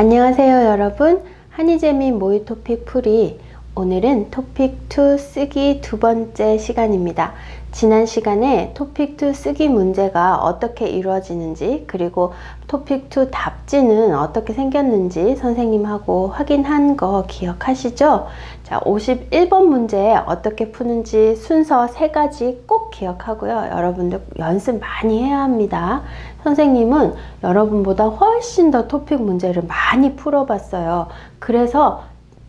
안녕하세요 여러분. 한이재미 모의 토픽 풀이. 오늘은 토픽 2 쓰기 두 번째 시간입니다. 지난 시간에 토픽 2 쓰기 문제가 어떻게 이루어지는지, 그리고 토픽 2 답지는 어떻게 생겼는지 선생님하고 확인한 거 기억하시죠? 자, 51번 문제 어떻게 푸는지 순서 3가지 꼭 기억하고요. 여러분들 연습 많이 해야 합니다. 선생님은 여러분보다 훨씬 더 토픽 문제를 많이 풀어봤어요. 그래서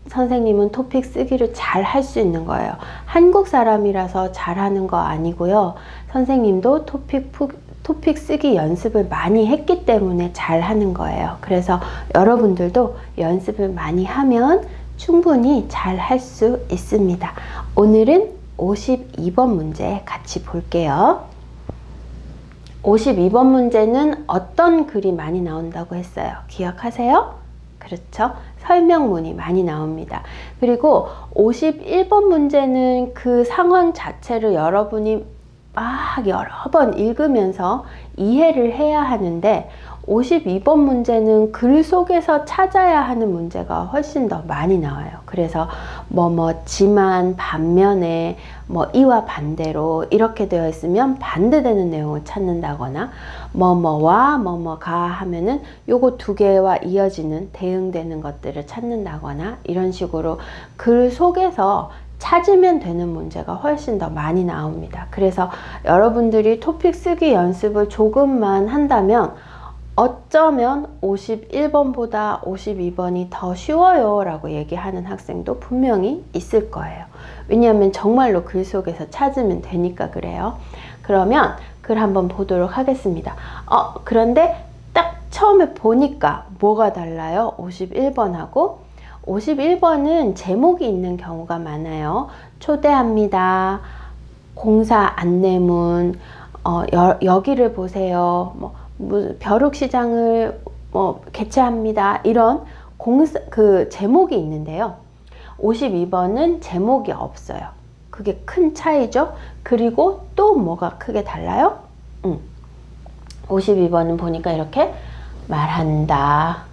선생님은 토픽 쓰기를 잘 할 수 있는 거예요. 한국 사람이라서 잘하는 거 아니고요. 선생님도 토픽 쓰기 연습을 많이 했기 때문에 잘하는 거예요. 그래서 여러분들도 연습을 많이 하면 충분히 잘 할 수 있습니다. 오늘은 52번 문제 같이 볼게요. 52번 문제는 어떤 글이 많이 나온다고 했어요? 기억하세요? 그렇죠? 설명문이 많이 나옵니다. 그리고 51번 문제는 그 상황 자체를 여러분이 막 여러 번 읽으면서 이해를 해야 하는데, 52번 문제는 글 속에서 찾아야 하는 문제가 훨씬 더 많이 나와요. 그래서 지만, 반면에, 이와 반대로 이렇게 되어 있으면 반대되는 내용을 찾는다거나, 뭐뭐와 뭐뭐가 하면은 요거 두 개와 이어지는 대응되는 것들을 찾는다거나, 이런 식으로 글 속에서 찾으면 되는 문제가 훨씬 더 많이 나옵니다. 그래서 여러분들이 토픽 쓰기 연습을 조금만 한다면 어쩌면 51번보다 52번이 더 쉬워요 라고 얘기하는 학생도 분명히 있을 거예요. 왜냐하면 정말로 글 속에서 찾으면 되니까 그래요. 그러면 글 한번 보도록 하겠습니다. 그런데 딱 처음에 보니까 뭐가 달라요? 51번하고 51번은 제목이 있는 경우가 많아요. 초대합니다. 공사 안내문, 여기를 보세요. 벼룩시장을 개최합니다. 이런 제목이 있는데요. 52번은 제목이 없어요. 그게 큰 차이죠. 그리고 또 뭐가 크게 달라요? 52번은 보니까 이렇게 말한다,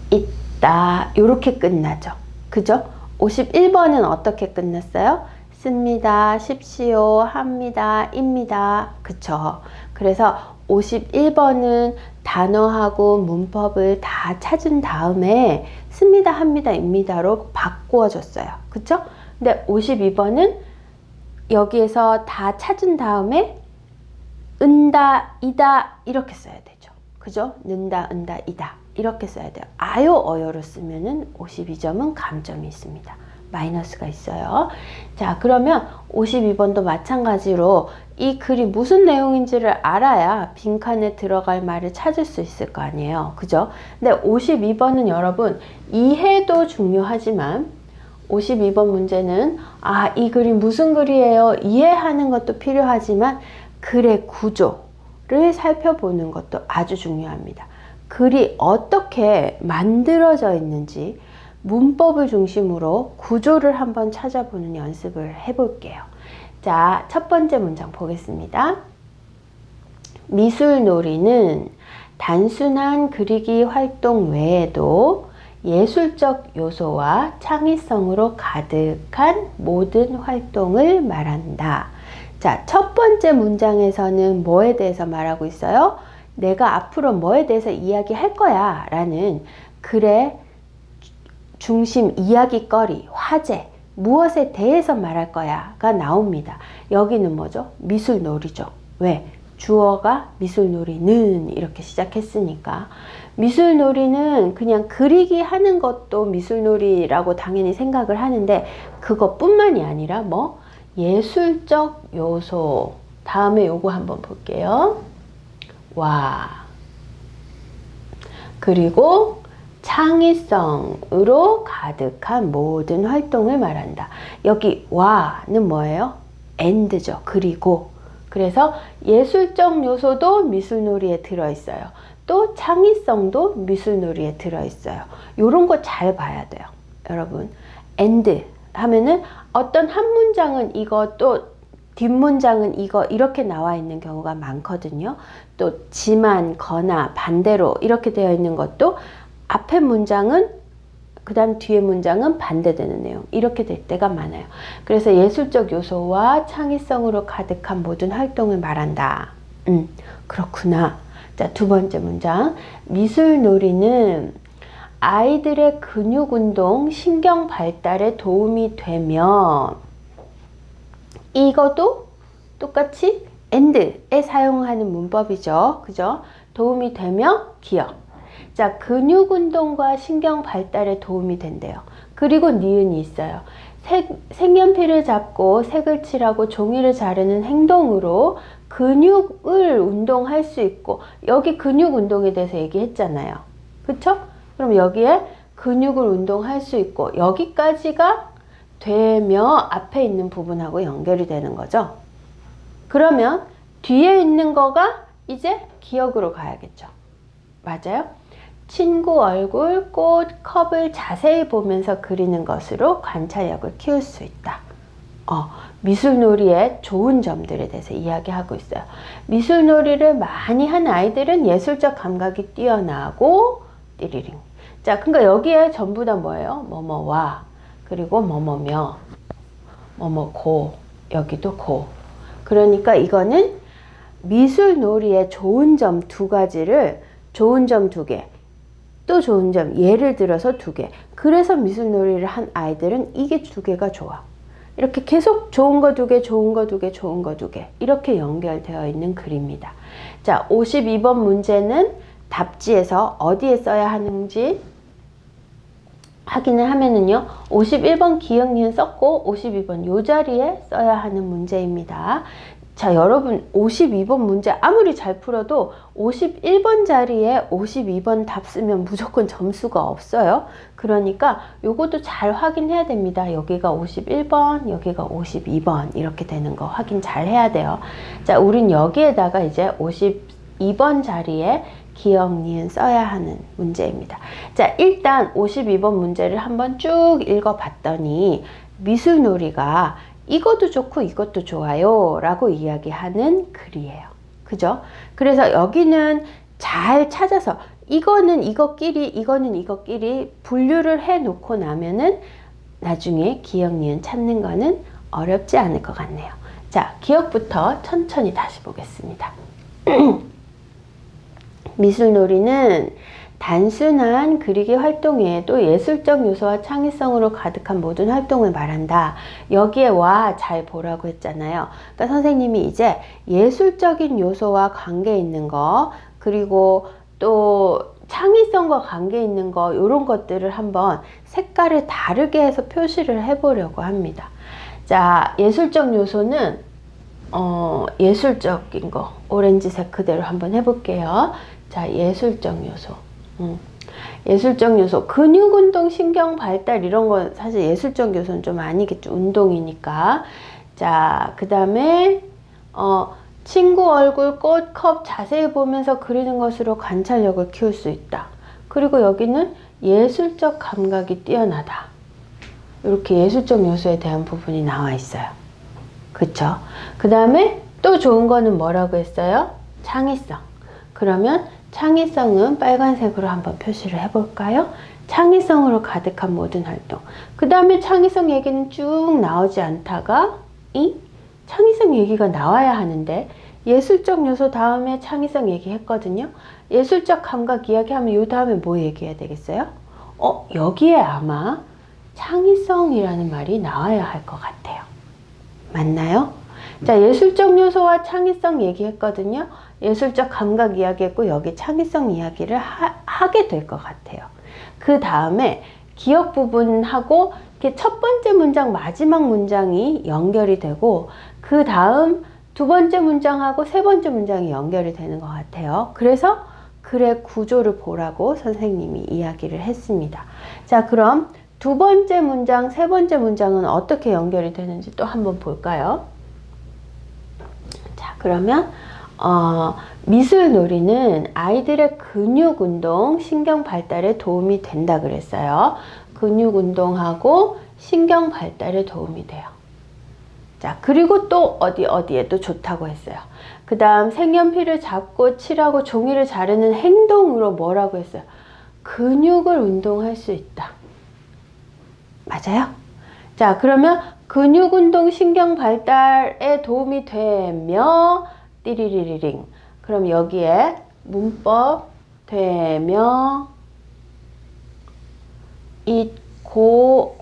있다, 이렇게 끝나죠. 그죠? 51번은 어떻게 끝났어요? 씁니다, 십시오, 합니다, 입니다. 그쵸? 그래서 51번은 단어하고 문법을 다 찾은 다음에 씁니다, 합니다, 입니다로 바꾸어줬어요. 그쵸? 근데 52번은 여기에서 다 찾은 다음에 은다, 이다 이렇게 써야 되죠. 그죠? 는다, 은다, 이다 이렇게 써야 돼요. 아요, 어요로 쓰면은 52점은 감점이 있습니다. 마이너스가 있어요. 자, 그러면 52번도 마찬가지로 이 글이 무슨 내용인지를 알아야 빈칸에 들어갈 말을 찾을 수 있을 거 아니에요. 그죠? 근데 52번은 여러분 이해도 중요하지만 52번 문제는 이 글이 무슨 글이에요? 이해하는 것도 필요하지만 글의 구조를 살펴보는 것도 아주 중요합니다. 글이 어떻게 만들어져 있는지 문법을 중심으로 구조를 한번 찾아보는 연습을 해볼게요. 자, 첫 번째 문장 보겠습니다. 미술놀이는 단순한 그리기 활동 외에도 예술적 요소와 창의성으로 가득한 모든 활동을 말한다. 자, 첫 번째 문장에서는 뭐에 대해서 말하고 있어요? 내가 앞으로 뭐에 대해서 이야기할 거야 라는 글의 중심 이야기거리, 화제, 무엇에 대해서 말할 거야가 나옵니다. 여기는 뭐죠? 미술놀이죠. 왜? 주어가 미술놀이는 이렇게 시작했으니까. 미술놀이는 그냥 그리기 하는 것도 미술놀이라고 당연히 생각을 하는데, 그것뿐만이 아니라 예술적 요소. 다음에 요거 한번 볼게요. 와. 그리고 창의성으로 가득한 모든 활동을 말한다. 여기 와는 뭐예요? and죠. 그리고. 그래서 예술적 요소도 미술놀이에 들어있어요. 또 창의성도 미술놀이에 들어있어요. 요런 거 잘 봐야 돼요. 여러분. and 하면은 어떤 한 문장은 이거 또 뒷문장은 이거 이렇게 나와 있는 경우가 많거든요. 또 지만, 거나, 반대로 이렇게 되어 있는 것도 앞에 문장은 그 다음 뒤에 문장은 반대되는 내용 이렇게 될 때가 많아요. 그래서 예술적 요소와 창의성으로 가득한 모든 활동을 말한다. 그렇구나. 자, 두 번째 문장. 미술놀이는 아이들의 근육 운동, 신경 발달에 도움이 되면 이것도 똑같이 and에 사용하는 문법이죠. 그죠? 도움이 되며 기억. 자, 근육 운동과 신경 발달에 도움이 된대요. 그리고 니은이 있어요. 색연필을 잡고 색을 칠하고 종이를 자르는 행동으로 근육을 운동할 수 있고, 여기 근육 운동에 대해서 얘기했잖아요. 그쵸? 그럼 여기에 근육을 운동할 수 있고, 여기까지가 되며 앞에 있는 부분하고 연결이 되는 거죠. 그러면 뒤에 있는 거가 이제 기억으로 가야겠죠. 맞아요? 친구 얼굴, 꽃, 컵을 자세히 보면서 그리는 것으로 관찰력을 키울 수 있다. 미술놀이의 좋은 점들에 대해서 이야기하고 있어요. 미술놀이를 많이 한 아이들은 예술적 감각이 뛰어나고 띠리링. 자, 그러니까 여기에 전부 다 뭐예요? 뭐뭐와, 그리고 뭐뭐며, 뭐뭐고, 여기도 고. 그러니까 이거는 미술놀이의 좋은 점 두 가지를, 좋은 점 두 개, 또 좋은 점 예를 들어서 두 개. 그래서 미술놀이를 한 아이들은 이게 두 개가 좋아. 이렇게 계속 좋은 거 두 개, 좋은 거 두 개, 좋은 거 두 개 이렇게 연결되어 있는 글입니다. 자, 52번 문제는 답지에서 어디에 써야 하는지 확인을 하면은요, 51번 기억, 니은 썼고 52번 요 자리에 써야 하는 문제입니다. 자, 여러분 52번 문제 아무리 잘 풀어도 51번 자리에 52번 답 쓰면 무조건 점수가 없어요. 그러니까 요것도 잘 확인해야 됩니다. 여기가 51번, 여기가 52번 이렇게 되는 거 확인 잘 해야 돼요. 자, 우린 여기에다가 이제 52번 자리에 기억, 니은 써야 하는 문제입니다. 자, 일단 52번 문제를 한번 쭉 읽어봤더니 미술놀이가 이것도 좋고 이것도 좋아요 라고 이야기하는 글이에요. 그죠? 그래서 여기는 잘 찾아서 이거는 이거끼리, 이거는 이거끼리 분류를 해 놓고 나면은 나중에 기억, 니은 찾는 거는 어렵지 않을 것 같네요. 자, 기억부터 천천히 다시 보겠습니다. 미술놀이는 단순한 그리기 활동 외에도 예술적 요소와 창의성으로 가득한 모든 활동을 말한다. 여기에 와 잘 보라고 했잖아요. 그러니까 선생님이 이제 예술적인 요소와 관계 있는 거, 그리고 또 창의성과 관계 있는 거, 이런 것들을 한번 색깔을 다르게 해서 표시를 해보려고 합니다. 자, 예술적 요소는 예술적인 거 오렌지색 그대로 한번 해볼게요. 자, 예술적 요소. 예술적 요소, 근육 운동, 신경 발달 이런 건 사실 예술적 요소는 좀 아니겠죠. 운동이니까. 자, 그 다음에 친구 얼굴, 꽃, 컵 자세히 보면서 그리는 것으로 관찰력을 키울 수 있다. 그리고 여기는 예술적 감각이 뛰어나다. 이렇게 예술적 요소에 대한 부분이 나와 있어요. 그쵸? 그 다음에 또 좋은 거는 뭐라고 했어요? 창의성. 그러면 창의성은 빨간색으로 한번 표시를 해볼까요? 창의성으로 가득한 모든 활동. 그 다음에 창의성 얘기는 쭉 나오지 않다가 이 창의성 얘기가 나와야 하는데 예술적 요소 다음에 창의성 얘기했거든요. 예술적 감각 이야기하면 이 다음에 뭐 얘기해야 되겠어요? 여기에 아마 창의성이라는 말이 나와야 할 것 같아요. 맞나요? 자, 예술적 요소와 창의성 얘기했거든요. 예술적 감각 이야기했고 여기 창의성 이야기를 하게 될 것 같아요. 그 다음에 기억 부분하고 이렇게 첫 번째 문장, 마지막 문장이 연결이 되고 그 다음 두 번째 문장하고 세 번째 문장이 연결이 되는 것 같아요. 그래서 글의 구조를 보라고 선생님이 이야기를 했습니다. 자, 그럼 두 번째 문장, 세 번째 문장은 어떻게 연결이 되는지 또 한번 볼까요? 자, 그러면 미술놀이는 아이들의 근육 운동, 신경 발달에 도움이 된다 그랬어요. 근육 운동하고 신경 발달에 도움이 돼요. 자, 그리고 또 어디에 또 좋다고 했어요. 그 다음 색연필을 잡고 칠하고 종이를 자르는 행동으로 뭐라고 했어요? 근육을 운동할 수 있다. 맞아요? 자, 그러면 근육 운동 신경 발달에 도움이 되며 띠리리리링. 그럼 여기에 문법 되며 있고,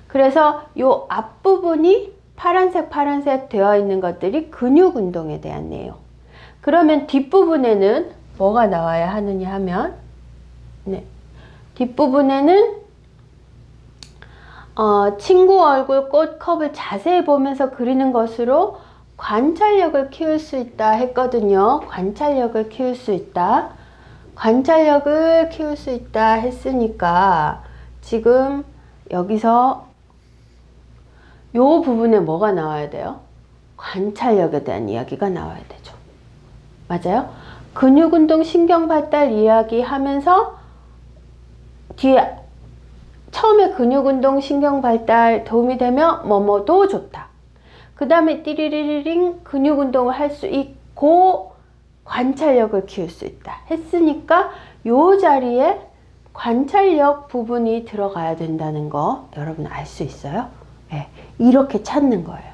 그래서 요 앞부분이 파란색 되어 있는 것들이 근육 운동에 대한 내용. 그러면 뒷부분에는 뭐가 나와야 하느냐 하면, 네, 뒷부분에는 친구 얼굴, 꽃, 컵을 자세히 보면서 그리는 것으로 관찰력을 키울 수 있다 했거든요. 관찰력을 키울 수 있다. 관찰력을 키울 수 있다 했으니까 지금 여기서 요 부분에 뭐가 나와야 돼요? 관찰력에 대한 이야기가 나와야 되죠. 맞아요? 근육운동, 신경발달 이야기 하면서 뒤에 처음에 근육운동, 신경발달 도움이 되며 뭐뭐도 좋다. 그 다음에 띠리리링 근육운동을 할 수 있고 관찰력을 키울 수 있다 했으니까 요 자리에 관찰력 부분이 들어가야 된다는 거 여러분 알 수 있어요? 네, 이렇게 찾는 거예요.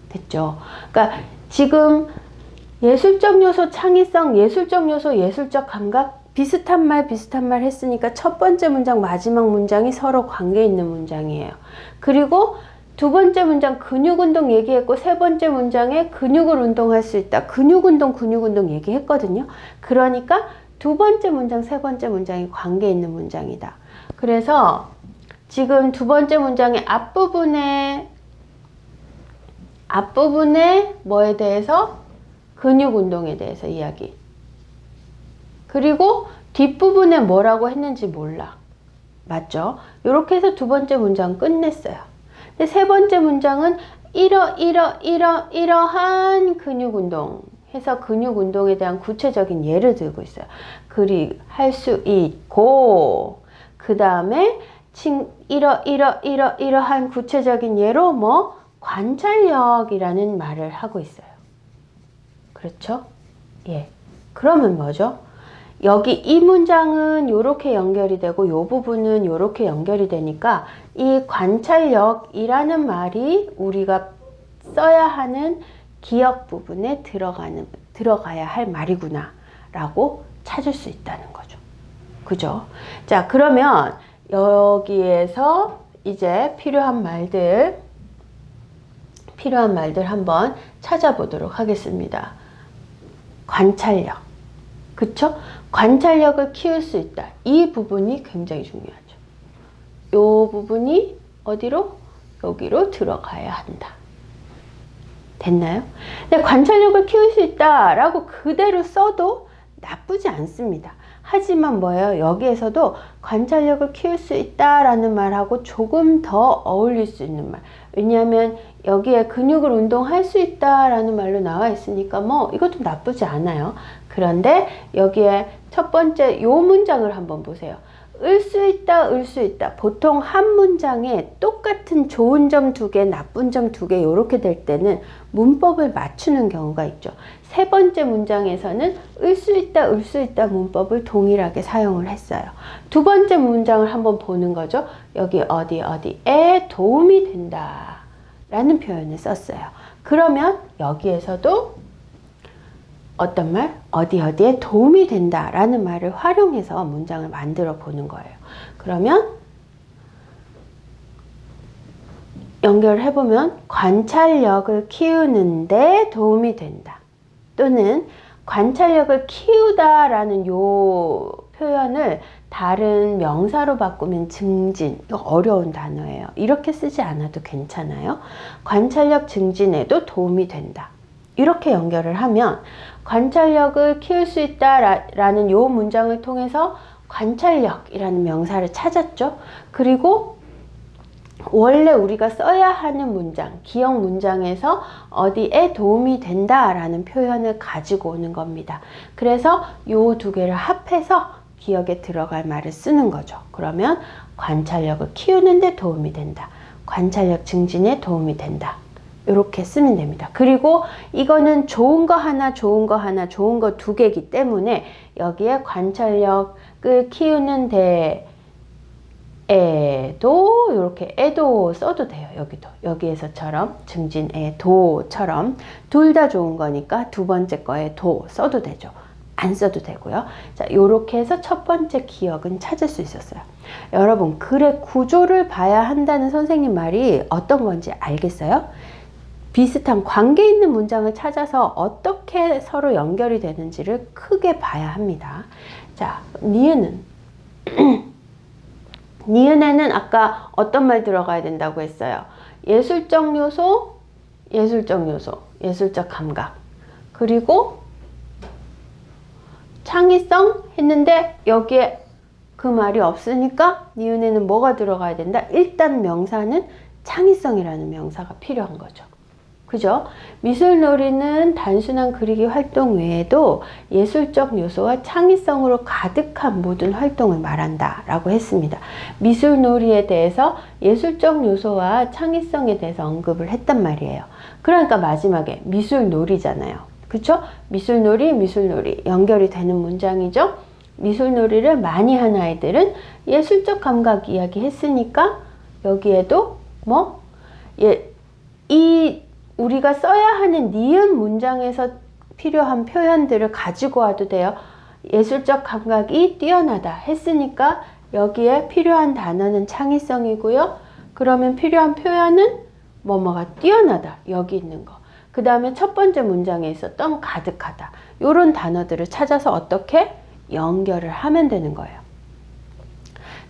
됐죠? 그러니까 지금 예술적 요소, 창의성, 예술적 요소, 예술적 감각 비슷한 말 했으니까 첫 번째 문장, 마지막 문장이 서로 관계 있는 문장이에요. 그리고 두 번째 문장 근육운동 얘기했고 세 번째 문장에 근육을 운동할 수 있다. 근육운동 얘기했거든요. 그러니까 두 번째 문장, 세 번째 문장이 관계 있는 문장이다. 그래서 지금 두 번째 문장의 앞부분에 뭐에 대해서? 근육운동에 대해서 이야기. 그리고 뒷부분에 뭐라고 했는지 몰라. 맞죠? 이렇게 해서 두 번째 문장 끝냈어요. 근데 세 번째 문장은 이러한 근육운동 해서 근육운동에 대한 구체적인 예를 들고 있어요. 할 수 있고 그 다음에 이러한 구체적인 예로 뭐 관찰력이라는 말을 하고 있어요. 그렇죠? 예. 그러면 뭐죠? 여기 이 문장은 이렇게 연결이 되고 이 부분은 이렇게 연결이 되니까 이 관찰력이라는 말이 우리가 써야 하는 기억 부분에 들어가야 할 말이구나 라고 찾을 수 있다는 거죠. 그죠? 자, 그러면 여기에서 이제 필요한 말들 한번 찾아보도록 하겠습니다. 관찰력. 그쵸? 관찰력을 키울 수 있다. 이 부분이 굉장히 중요하죠. 이 부분이 어디로? 여기로 들어가야 한다. 됐나요? 근데 관찰력을 키울 수 있다라고 그대로 써도 나쁘지 않습니다. 하지만 뭐예요? 여기에서도 관찰력을 키울 수 있다라는 말하고 조금 더 어울릴 수 있는 말. 왜냐하면 여기에 근육을 운동할 수 있다라는 말로 나와 있으니까 뭐 이것도 나쁘지 않아요. 그런데 여기에 첫 번째 요 문장을 한번 보세요. 을 수 있다, 을 수 있다. 보통 한 문장에 똑같은 좋은 점 2개, 나쁜 점 2개 이렇게 될 때는 문법을 맞추는 경우가 있죠. 세 번째 문장에서는 을 수 있다, 을 수 있다 문법을 동일하게 사용을 했어요. 두 번째 문장을 한번 보는 거죠. 여기 어디에 도움이 된다 라는 표현을 썼어요. 그러면 여기에서도 어떤 말? 어디에 도움이 된다 라는 말을 활용해서 문장을 만들어 보는 거예요. 그러면 연결해보면 관찰력을 키우는데 도움이 된다. 또는 관찰력을 키우다 라는 요 표현을 다른 명사로 바꾸면 증진. 이거 어려운 단어예요. 이렇게 쓰지 않아도 괜찮아요. 관찰력 증진에도 도움이 된다. 이렇게 연결을 하면 관찰력을 키울 수 있다라는 요 문장을 통해서 관찰력이라는 명사를 찾았죠. 그리고 원래 우리가 써야 하는 문장, 기억 문장에서 어디에 도움이 된다라는 표현을 가지고 오는 겁니다. 그래서 요 두 개를 합해서 기억에 들어갈 말을 쓰는 거죠. 그러면 관찰력을 키우는 데 도움이 된다. 관찰력 증진에 도움이 된다. 이렇게 쓰면 됩니다. 그리고 이거는 좋은 거 하나, 좋은 거 하나, 좋은 거 두 개이기 때문에 여기에 관찰력을 키우는 데에도 이렇게 에도 써도 돼요. 여기도 여기에서처럼 증진에 도처럼 둘 다 좋은 거니까 두 번째 거에 도 써도 되죠. 안 써도 되고요. 자, 요렇게 해서 첫 번째 기억은 찾을 수 있었어요. 여러분, 글의 구조를 봐야 한다는 선생님 말이 어떤 건지 알겠어요? 비슷한 관계 있는 문장을 찾아서 어떻게 서로 연결이 되는지를 크게 봐야 합니다. 자, 니은은 니은에는 아까 어떤 말 들어가야 된다고 했어요? 예술적 요소, 예술적 요소, 예술적 감각, 그리고 창의성 했는데 여기에 그 말이 없으니까 니은에는 뭐가 들어가야 된다? 일단 명사는 창의성이라는 명사가 필요한 거죠. 그죠? 미술놀이는 단순한 그리기 활동 외에도 예술적 요소와 창의성으로 가득한 모든 활동을 말한다 라고 했습니다. 미술놀이에 대해서 예술적 요소와 창의성에 대해서 언급을 했단 말이에요. 그러니까 마지막에 미술놀이잖아요. 그쵸? 미술놀이, 미술놀이 연결이 되는 문장이죠. 미술놀이를 많이 한 아이들은 예술적 감각 이야기 했으니까 여기에도 뭐 우리가 써야 하는 니은 문장에서 필요한 표현들을 가지고 와도 돼요. 예술적 감각이 뛰어나다 했으니까 여기에 필요한 단어는 창의성이고요. 그러면 필요한 표현은 뭐뭐가 뛰어나다, 여기 있는 거. 그 다음에 첫 번째 문장에 있었던 가득하다, 이런 단어들을 찾아서 어떻게 연결을 하면 되는 거예요.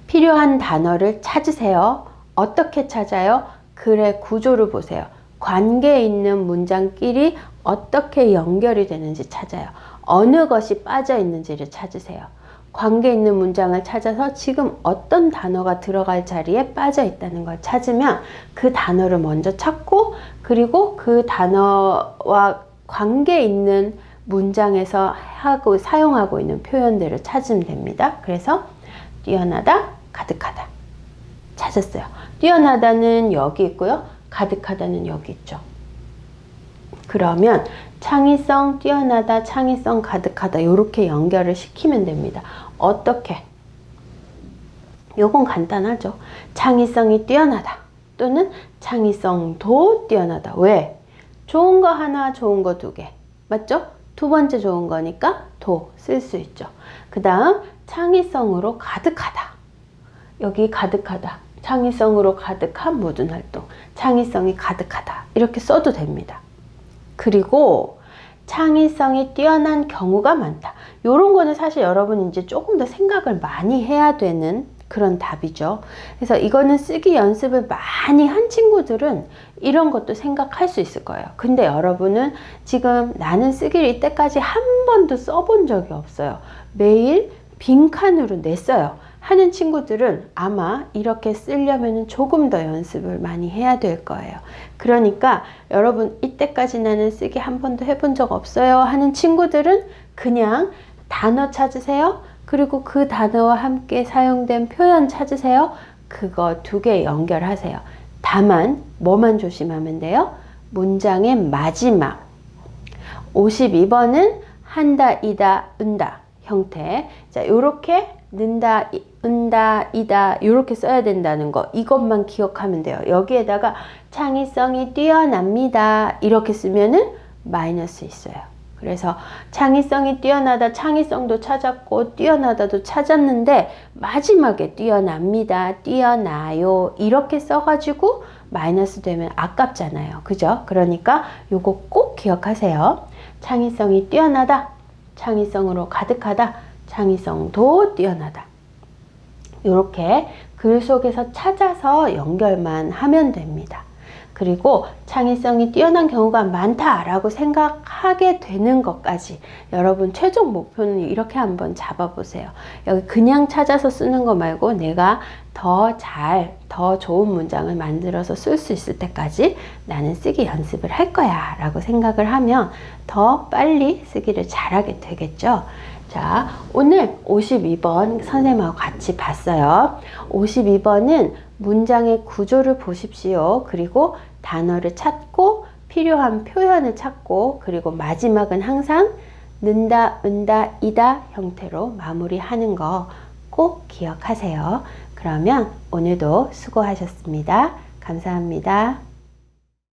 필요한 단어를 찾으세요. 어떻게 찾아요? 글의 구조를 보세요. 관계 있는 문장끼리 어떻게 연결이 되는지 찾아요. 어느 것이 빠져 있는지를 찾으세요. 관계 있는 문장을 찾아서 지금 어떤 단어가 들어갈 자리에 빠져 있다는 걸 찾으면 그 단어를 먼저 찾고, 그리고 그 단어와 관계 있는 문장에서 사용하고 있는 표현들을 찾으면 됩니다. 그래서 뛰어나다, 가득하다 찾았어요. 뛰어나다는 여기 있고요. 가득하다는 여기 있죠. 그러면 창의성, 뛰어나다, 창의성, 가득하다 이렇게 연결을 시키면 됩니다. 어떻게? 요건 간단하죠. 창의성이 뛰어나다 또는 창의성도 뛰어나다. 왜? 좋은 거 하나, 좋은 거 두 개. 맞죠? 두 번째 좋은 거니까 도 쓸 수 있죠. 그 다음 창의성으로 가득하다. 여기 가득하다. 창의성으로 가득한 모든 활동. 창의성이 가득하다. 이렇게 써도 됩니다. 그리고 창의성이 뛰어난 경우가 많다. 이런 거는 사실 여러분 이제 조금 더 생각을 많이 해야 되는 그런 답이죠. 그래서 이거는 쓰기 연습을 많이 한 친구들은 이런 것도 생각할 수 있을 거예요. 근데 여러분은 지금 나는 쓰기를 이때까지 한 번도 써본 적이 없어요. 매일 빈칸으로 냈어요 하는 친구들은 아마 이렇게 쓰려면 조금 더 연습을 많이 해야 될 거예요. 그러니까 여러분 이때까지 나는 쓰기 한 번도 해본 적 없어요 하는 친구들은 그냥 단어 찾으세요. 그리고 그 단어와 함께 사용된 표현 찾으세요. 그거 두 개 연결하세요. 다만 뭐만 조심하면 돼요? 문장의 마지막 52번은 한다, 이다, 은다 형태. 자, 요렇게 는다, 은다, 이다 이렇게 써야 된다는 거, 이것만 기억하면 돼요. 여기에다가 창의성이 뛰어납니다 이렇게 쓰면은 마이너스 있어요. 그래서 창의성이 뛰어나다, 창의성도 찾았고 뛰어나다도 찾았는데 마지막에 뛰어납니다, 뛰어나요 이렇게 써가지고 마이너스 되면 아깝잖아요. 그죠? 그러니까 요거 꼭 기억하세요. 창의성이 뛰어나다, 창의성으로 가득하다, 창의성도 뛰어나다. 이렇게 글 속에서 찾아서 연결만 하면 됩니다. 그리고 창의성이 뛰어난 경우가 많다라고 생각하게 되는 것까지 여러분 최종 목표는 이렇게 한번 잡아보세요. 여기 그냥 찾아서 쓰는 거 말고 내가 더 좋은 문장을 만들어서 쓸 수 있을 때까지 나는 쓰기 연습을 할 거야 라고 생각을 하면 더 빨리 쓰기를 잘하게 되겠죠. 자, 오늘 52번 선생님하고 같이 봤어요. 52번은 문장의 구조를 보십시오. 그리고 단어를 찾고 필요한 표현을 찾고, 그리고 마지막은 항상 는다, 은다, 이다 형태로 마무리하는 거 꼭 기억하세요. 그러면 오늘도 수고하셨습니다. 감사합니다.